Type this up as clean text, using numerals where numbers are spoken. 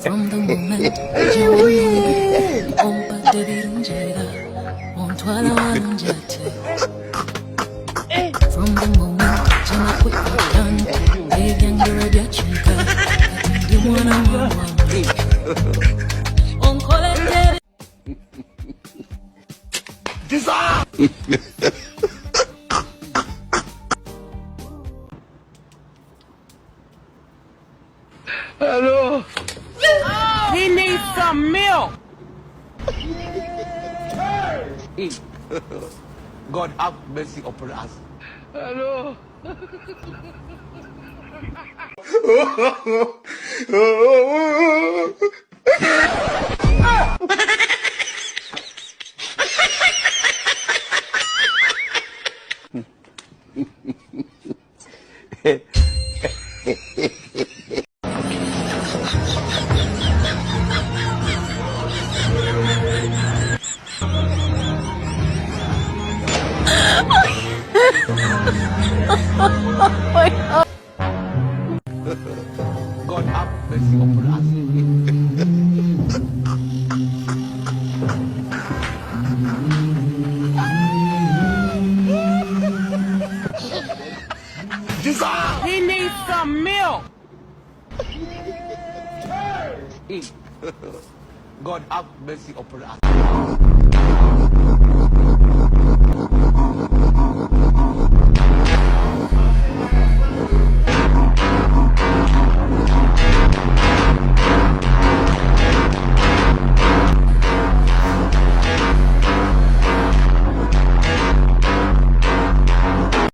From the moment you ompa debirinjera, ontwala wanjate. From the moment jama kwekatan, ebyangere byachika, kati mwana mwana. Onkolete. Hello. He needs some milk. God have mercy upon us. Hello. God have mercy upon us. He needs some milk. God have mercy upon us.